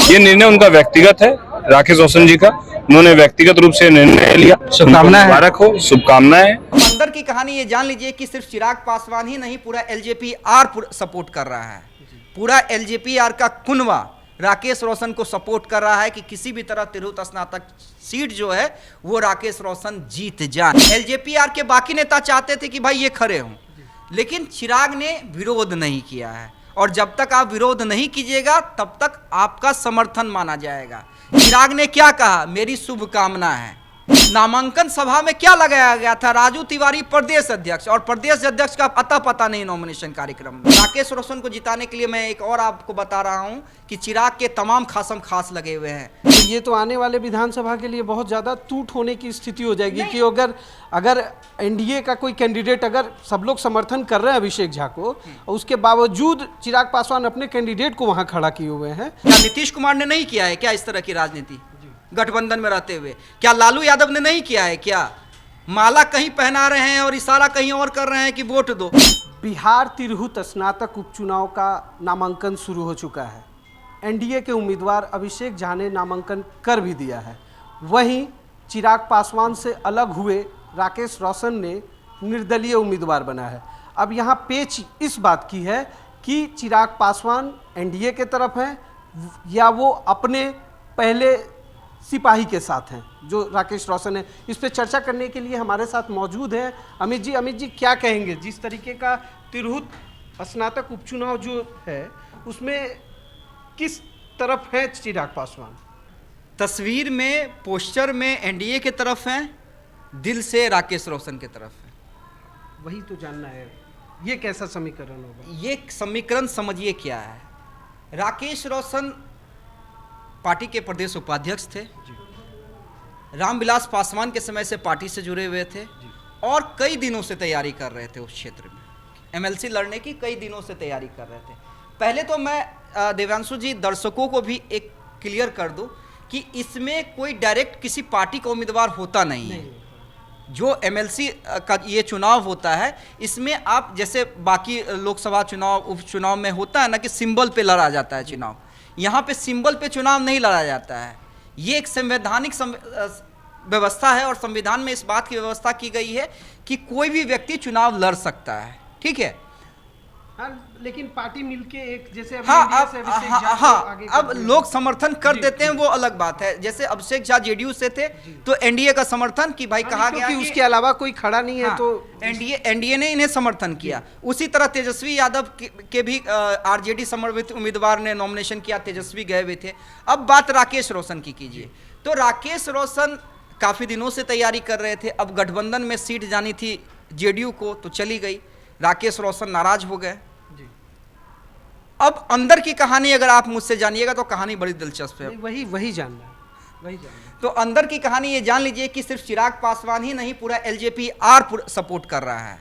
ये निर्णय उनका व्यक्तिगत है, राकेश रोशन जी का। उन्होंने व्यक्तिगत रूप से निर्णय लिया। शुभकामनाएं, मुबारक हो, शुभकामनाएं। अंदर की कहानी ये जान लीजिए कि सिर्फ चिराग पासवान ही नहीं, पूरा एलजेपीआर सपोर्ट कर रहा है। पूरा एलजेपीआर का कुनवा राकेश रोशन को सपोर्ट कर रहा है कि किसी भी तरह तिरहुत स्नातक सीट जो है वो राकेश रोशन जीत जाए। एलजेपीआर के बाकी नेता चाहते थे कि भाई ये खड़े हों, लेकिन चिराग ने विरोध नहीं किया है, और जब तक आप विरोध नहीं कीजिएगा तब तक आपका समर्थन माना जाएगा। चिराग ने क्या कहा, मेरी शुभकामना है। नामांकन सभा में क्या लगाया गया था, राजू तिवारी प्रदेश अध्यक्ष, और प्रदेश अध्यक्ष का अता पता नहीं नॉमिनेशन कार्यक्रम में। राकेश रोशन को जिताने के लिए मैं एक और आपको बता रहा हूं कि चिराग के तमाम खासम खास लगे हुए हैं। तो ये तो आने वाले विधानसभा के लिए बहुत ज़्यादा टूट होने की स्थिति हो जाएगी कि अगर एनडीए का कोई कैंडिडेट, अगर सब लोग समर्थन कर रहे हैं अभिषेक झा को, और उसके बावजूद चिराग पासवान अपने कैंडिडेट को वहाँ खड़ा किए हुए हैं। क्या नीतीश कुमार ने नहीं किया है क्या इस तरह की राजनीति गठबंधन में रहते हुए? क्या लालू यादव ने नहीं किया है क्या? माला कहीं पहना रहे हैं और इशारा कहीं और कर रहे हैं कि वोट दो। बिहार तिरहुत स्नातक उपचुनाव का नामांकन शुरू हो चुका है। एनडीए के उम्मीदवार अभिषेक झा ने नामांकन कर भी दिया है। वहीं चिराग पासवान से अलग हुए राकेश रोशन ने निर्दलीय उम्मीदवार बना है। अब यहाँ पेच इस बात की है कि चिराग पासवान एनडीए के तरफ हैं या वो अपने पहले सिपाही के साथ हैं जो राकेश रोशन है। इस पर चर्चा करने के लिए हमारे साथ मौजूद हैं अमित जी। अमित जी, क्या कहेंगे जिस तरीके का तिरहुत स्नातक उपचुनाव जो है उसमें किस तरफ है चिराग पासवान? तस्वीर में, पोस्टर में एनडीए के तरफ हैं, दिल से राकेश रोशन के तरफ है। वही तो जानना है, ये कैसा समीकरण होगा? ये समीकरण समझिए क्या है। राकेश रोशन पार्टी के प्रदेश उपाध्यक्ष थे, रामविलास पासवान के समय से पार्टी से जुड़े हुए थे और कई दिनों से तैयारी कर रहे थे। उस क्षेत्र में एमएलसी लड़ने की कई दिनों से तैयारी कर रहे थे। पहले तो मैं देवांशु जी दर्शकों को भी एक क्लियर कर दूं कि इसमें कोई डायरेक्ट किसी पार्टी का उम्मीदवार होता नहीं है। जो एमएलसी का ये चुनाव होता है, इसमें आप जैसे बाकी लोकसभा चुनाव, उपचुनाव में होता है ना कि सिंबल पे लड़ा जाता है चुनाव, यहाँ पे सिंबल पे चुनाव नहीं लड़ा जाता है। ये एक संवैधानिक व्यवस्था है और संविधान में इस बात की व्यवस्था की गई है कि कोई भी व्यक्ति चुनाव लड़ सकता है, ठीक है। हाँ, लेकिन पार्टी मिलके एक जैसे अब लोग समर्थन कर देते हैं, वो अलग बात है। जैसे अभिषेक झा जेडीयू से थे तो एनडीए का समर्थन कि भाई कहा गया कि उसके अलावा कोई खड़ा नहीं है, तो एनडीए ने इन्हें समर्थन किया। उसी तरह तेजस्वी यादव के भी आरजेडी समर्थित उम्मीदवार ने नॉमिनेशन किया, तेजस्वी गए हुए थे। अब बात राकेश रोशन की कीजिए, तो राकेश रोशन काफी दिनों से तैयारी कर रहे थे। अब गठबंधन में सीट जानी थी जेडीयू को तो चली गई, राकेश रोशन नाराज हो गए। अब अंदर की कहानी अगर आप मुझसे जानिएगा तो कहानी बड़ी दिलचस्प है। वही जानना है। तो अंदर की कहानी ये जान लीजिए कि सिर्फ चिराग पासवान ही नहीं, पूरा एलजेपीआर सपोर्ट कर रहा है।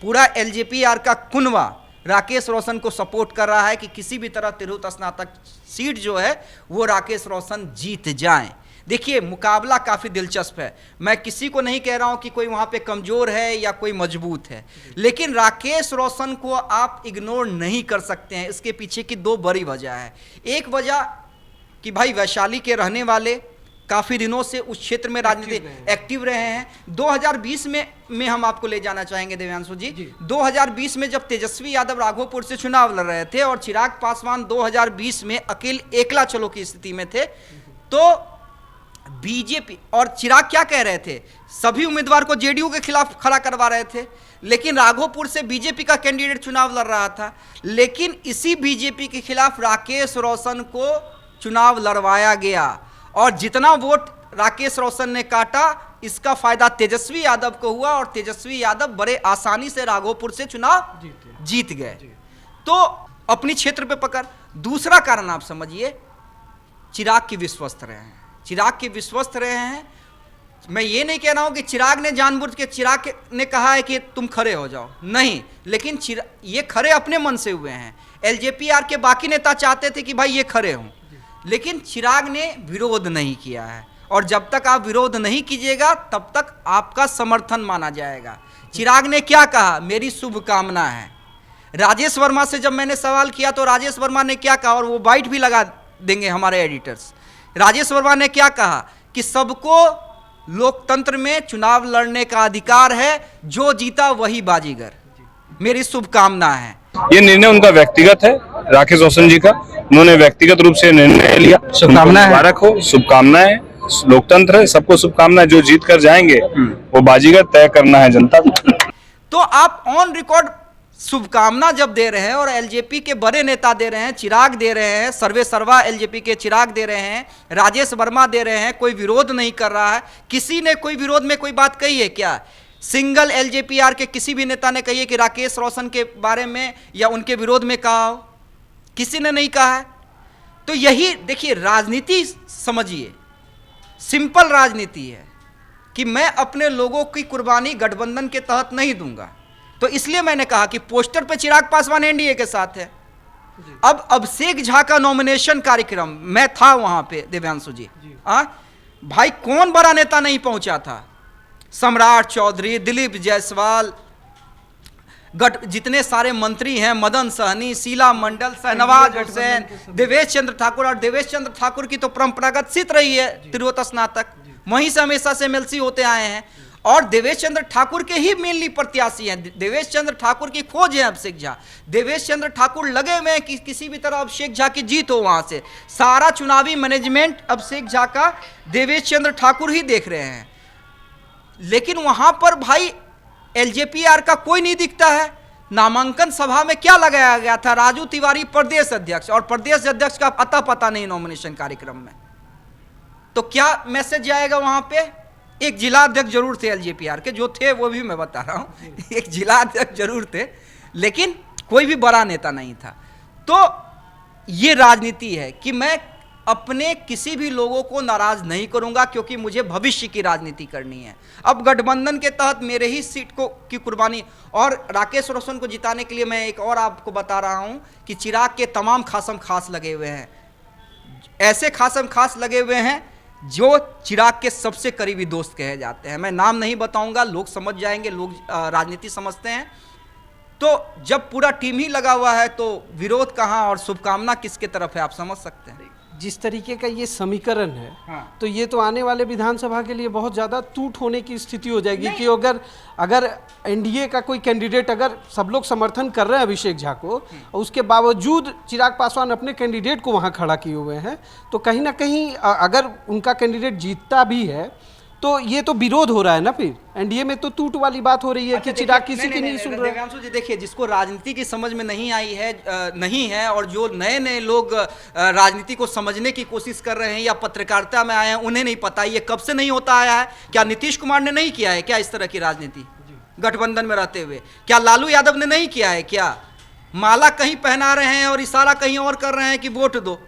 पूरा एलजेपीआर का कुनवा राकेश रोशन को सपोर्ट कर रहा है कि किसी भी तरह तिरहुत स्नातक सीट जो है वो राकेश रोशन जीत जाएं। देखिए, मुकाबला काफ़ी दिलचस्प है। मैं किसी को नहीं कह रहा हूं कि कोई वहां पे कमज़ोर है या कोई मजबूत है, लेकिन राकेश रोशन को आप इग्नोर नहीं कर सकते हैं। इसके पीछे की दो बड़ी वजह है। एक वजह कि भाई वैशाली के रहने वाले काफ़ी दिनों से उस क्षेत्र में राजनीति एक्टिव रहे हैं। 2020 में हम आपको ले जाना चाहेंगे देवांशु जी। 2020 में जब तेजस्वी यादव राघोपुर से चुनाव लड़ रहे थे और चिराग पासवान 2020 में अकेले एकला चलो की स्थिति में थे, तो बीजेपी और चिराग क्या कह रहे थे, सभी उम्मीदवार को जेडीयू के खिलाफ खड़ा करवा रहे थे, लेकिन राघोपुर से बीजेपी का कैंडिडेट चुनाव लड़ रहा था। लेकिन इसी बीजेपी के खिलाफ राकेश रोशन को चुनाव लड़वाया गया और जितना वोट राकेश रोशन ने काटा, इसका फायदा तेजस्वी यादव को हुआ और तेजस्वी यादव बड़े आसानी से राघोपुर से चुनाव जीत गए। तो अपनी क्षेत्र पे पकड़। दूसरा कारण आप समझिए, चिराग की विश्वस्त रहे हैं। चिराग के विश्वस्त रहे हैं। मैं ये नहीं कह रहा हूं कि चिराग ने जानबूझ के, चिराग ने कहा है कि तुम खड़े हो जाओ, नहीं, लेकिन ये खड़े अपने मन से हुए हैं। एलजेपीआर के बाकी नेता चाहते थे कि भाई ये खड़े हों, लेकिन चिराग ने विरोध नहीं किया है, और जब तक आप विरोध नहीं कीजिएगा तब तक आपका समर्थन माना जाएगा। चिराग ने क्या कहा, मेरी शुभकामना है। राजेश वर्मा से जब मैंने सवाल किया तो राजेश वर्मा ने क्या कहा, और वो बाइट भी लगा देंगे हमारे एडिटर्स। राजेश वर्मा ने क्या कहा कि सबको लोकतंत्र में चुनाव लड़ने का अधिकार है, जो जीता वही बाजीगर। मेरी शुभकामना है। ये निर्णय उनका व्यक्तिगत है, राकेश रोशन जी का। उन्होंने व्यक्तिगत रूप से निर्णय लिया। शुभकामनाएं। मुबारक हो, शुभकामनाएं। लोकतंत्र है, सबको शुभकामनाएं। जो जीत कर जाएंगे वो बाजीगर तय करना है जनता को। तो आप ऑन रिकॉर्ड शुभकामना जब दे रहे हैं और एलजेपी के बड़े नेता दे रहे हैं, चिराग दे रहे हैं, सर्वे सर्वा एलजेपी के चिराग दे रहे हैं, राजेश वर्मा दे रहे हैं, कोई विरोध नहीं कर रहा है। किसी ने कोई विरोध में कोई बात कही है क्या? सिंगल एलजेपीआर के किसी भी नेता ने कही है कि राकेश रोशन के बारे में या उनके विरोध में कहा हो? किसी ने नहीं कहा है। तो यही देखिए, राजनीति समझिए, सिंपल राजनीति है कि मैं अपने लोगों की कुर्बानी गठबंधन के तहत नहीं दूंगा। तो इसलिए मैंने कहा कि पोस्टर पे चिराग पासवान एनडीए के साथ है। अब अभिषेक झा का नॉमिनेशन कार्यक्रम, मैं था वहां पे, देवांशु जी, भाई कौन बड़ा नेता नहीं पहुंचा था? सम्राट चौधरी, दिलीप जायसवाल, जितने सारे मंत्री हैं, मदन सहनी, शीला मंडल, शहनवाज हुसैन, देवेश चंद्र ठाकुर। और देवेश चंद्र ठाकुर की तो परंपरागत सीट रही है तिरहुत स्नातक, वहीं से हमेशा से एमएलसी होते आए हैं और देवेश चंद्र ठाकुर के ही मेनली प्रत्याशी हैं। देवेश चंद्र ठाकुर की खोज है अभिषेक झा। देवेश चंद्र ठाकुर लगे हुए हैं कि किसी भी तरह अभिषेक झा की जीत हो। वहां से सारा चुनावी मैनेजमेंट अभिषेक झा का देवेश चंद्र ठाकुर ही देख रहे हैं। लेकिन वहां पर भाई एलजेपीआर का कोई नहीं दिखता है। नामांकन सभा में क्या लगाया गया था? राजू तिवारी प्रदेश अध्यक्ष, और प्रदेश अध्यक्ष का अता पता नहीं नॉमिनेशन कार्यक्रम में। तो क्या मैसेज जाएगा वहां पे? एक जिला अध्यक्ष जरूर थे एलजेपीआर के, जो थे वो भी मैं बता रहा हूं, एक जिला अध्यक्ष जरूर थे, लेकिन कोई भी बड़ा नेता नहीं था। तो ये राजनीति है कि मैं अपने किसी भी लोगों को नाराज नहीं करूंगा, क्योंकि मुझे भविष्य की राजनीति करनी है। अब गठबंधन के तहत मेरे ही सीट को की कुर्बानी, और राकेश रोशन को जिताने के लिए मैं एक और आपको बता रहा हूं कि चिराग के तमाम खासम खास लगे हुए हैं। ऐसे खासम खास लगे हुए हैं जो चिराग के सबसे करीबी दोस्त कहे जाते हैं। मैं नाम नहीं बताऊंगा, लोग समझ जाएंगे, लोग राजनीति समझते हैं। तो जब पूरा टीम ही लगा हुआ है तो विरोध कहाँ और शुभकामना किसके तरफ है, आप समझ सकते हैं। जिस तरीके का ये समीकरण है, हाँ। तो ये तो आने वाले विधानसभा के लिए बहुत ज़्यादा टूट होने की स्थिति हो जाएगी कि अगर एनडीए का कोई कैंडिडेट, अगर सब लोग समर्थन कर रहे हैं अभिषेक झा को, और उसके बावजूद चिराग पासवान अपने कैंडिडेट को वहाँ खड़ा किए हुए हैं, तो कहीं ना कहीं अगर उनका कैंडिडेट जीतता भी है तो ये तो विरोध हो रहा है ना। फिर एनडीए में तो टूट वाली बात हो रही है कि चिराग किसी की नहीं सुन रहे। देवांशु जी देखिए, जिसको राजनीति की समझ में नहीं आई है नहीं है, और जो नए नए लोग राजनीति को समझने की कोशिश कर रहे हैं या पत्रकारिता में आए हैं, उन्हें नहीं पता ये कब से नहीं होता आया है। क्या नीतीश कुमार ने नहीं किया है क्या इस तरह की राजनीति गठबंधन में रहते हुए? क्या लालू यादव ने नहीं किया है क्या? माला कहीं पहना रहे हैं और इशारा कहीं और कर रहे हैं कि वोट दो।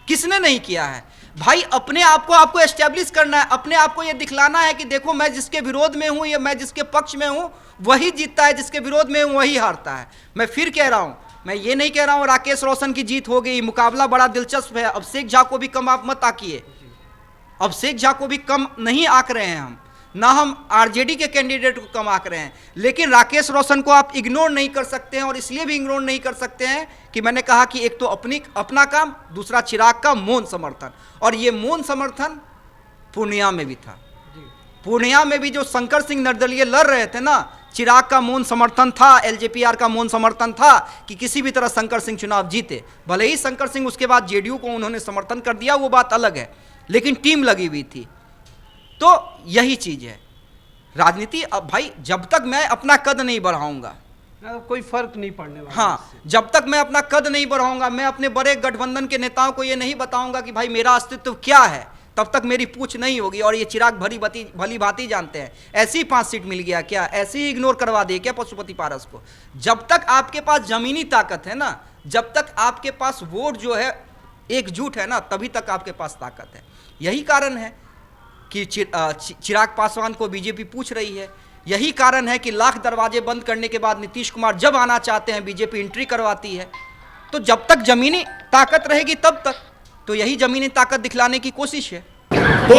किसने नहीं किया है भाई? अपने आप को आपको एस्टेब्लिश करना है, अपने आप को यह दिखलाना है कि देखो मैं जिसके विरोध में हूं या मैं जिसके पक्ष में हूं वही जीतता है, जिसके विरोध में हूं वही हारता है। मैं फिर कह रहा हूं, मैं ये नहीं कह रहा हूं राकेश रोशन की जीत हो गई, मुकाबला बड़ा दिलचस्प है। अभिषेक झा को भी कम आप मत आकिए, अभिषेक झा को भी कम नहीं आंक रहे हैं हम, ना हम आरजेडी के कैंडिडेट को कम आंक रहे हैं। लेकिन राकेश रोशन को आप इग्नोर नहीं कर सकते हैं, और इसलिए भी इग्नोर नहीं कर सकते हैं कि मैंने कहा कि एक तो अपना काम, दूसरा चिराग का मौन समर्थन। और ये मौन समर्थन पूर्णिया में भी था। पूर्णिया में भी जो शंकर सिंह निर्दलीय लड़ रहे थे ना, चिराग का मौन समर्थन था, एलजेपीआर का मौन समर्थन था कि किसी भी तरह शंकर सिंह चुनाव जीते। भले ही शंकर सिंह उसके बाद जेडीयू को उन्होंने समर्थन कर दिया, वो बात अलग है, लेकिन टीम लगी हुई थी। तो यही चीज है राजनीति। अब भाई जब तक मैं अपना कद नहीं बढ़ाऊंगा, कोई फर्क नहीं पड़ने वाला। हाँ, जब तक मैं अपना कद नहीं बढ़ाऊंगा, मैं अपने बड़े गठबंधन के नेताओं को ये नहीं बताऊंगा कि भाई मेरा अस्तित्व क्या है, तब तक मेरी पूछ नहीं होगी। और ये चिराग भली भांति जानते हैं। ऐसी 5 सीट मिल गया क्या, ऐसे ही इग्नोर करवा दिए क्या पशुपति पारस को? जब तक आपके पास जमीनी ताकत है ना, जब तक आपके पास वोट जो है एकजुट है ना, तभी तक आपके पास ताकत है। यही कारण है कि चिराग पासवान को बीजेपी पूछ रही है। यही कारण है कि लाख दरवाजे बंद करने के बाद नीतीश कुमार जब आना चाहते हैं बीजेपी एंट्री करवाती है। तो जब तक जमीनी ताकत रहेगी तब तक, तो यही जमीनी ताकत दिखलाने की कोशिश है। तो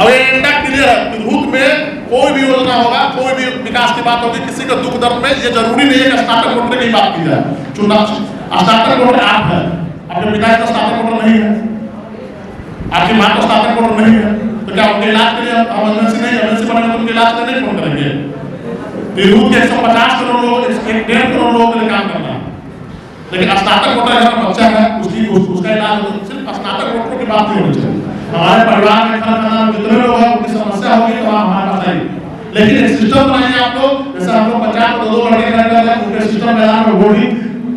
एजेंडा क्लियर है। तिरहुत में कोई भी योजना होगा, कोई भी विकास की बात होगी, किसी का दुख दर्द में ये जरूरी नहीं है कि स्टार्टअप रोकने की बात की जाए। चुनाव स्टार्टअप रोड आप है, आपके पिता का स्नातक वोटर नहीं है, आपकी माँ का स्नातक वोटर नहीं है, तो क्या उनके इलाज के लिए एमरजेंसी नहीं, एमरजेंसी बनेगा तो उनके इलाज के लिए नहीं फोन करेंगे? तिरहुत के 150 करोड़ लोग, 1.5 करोड़ लोगों के लिए काम करना है, लेकिन स्नातक वोटर अगर बच्चा है उसका इलाज सिर्फ स्नातक वोटरों की बात नहीं होनी चाहिए। हमारे परिवार में खाना जितने लोग हैं उनकी समस्या होगी तो आप हमारे पास आइए, लेकिन एक सिस्टम बनाइए आप लोग, जैसे हम लोग पंचायत में 2 लड़के रह गए उनके सिस्टम मैदान में वोट ही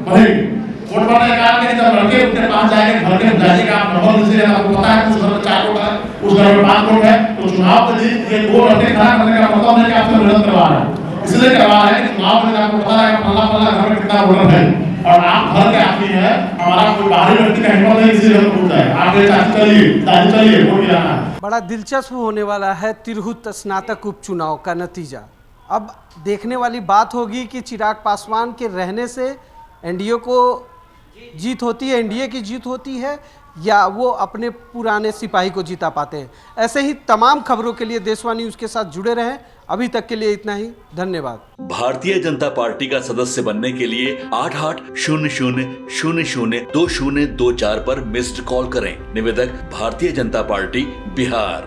बनेगी। वोट बनने का कारण जब लड़के उनके पास जाएंगे, घर के जाइएगा, आप नंबर दीजिएगा, आपको पता है उस घर में 4 वोट है, उस घर में 5 वोट है, तो चुनाव के दिन ये 2 लड़के खड़ा करने का मतलब नहीं कि आपसे मदद करवा रहे हैं, इसलिए करवा रहे हैं कि चुनाव में आपको पता है फला घर में कितना वोटर है, और आप घर के आदमी है, हमारा कोई बाहरी व्यक्ति का हिम्मत नहीं किसी घर में घूमता है, आगे चलिए वोट गिराना है। बड़ा दिलचस्प होने वाला है तिरहुत स्नातक उपचुनाव का नतीजा। अब देखने वाली बात होगी कि चिराग पासवान के रहने से एनडीए को जीत होती है, एनडीए की जीत होती है, या वो अपने पुराने सिपाही को जिता पाते हैं। ऐसे ही तमाम खबरों के लिए देशवा न्यूज़ के साथ जुड़े रहें। अभी तक के लिए इतना ही, धन्यवाद। भारतीय जनता पार्टी का सदस्य बनने के लिए 8800002024 पर मिस्ड कॉल करें। निवेदक भारतीय जनता पार्टी बिहार।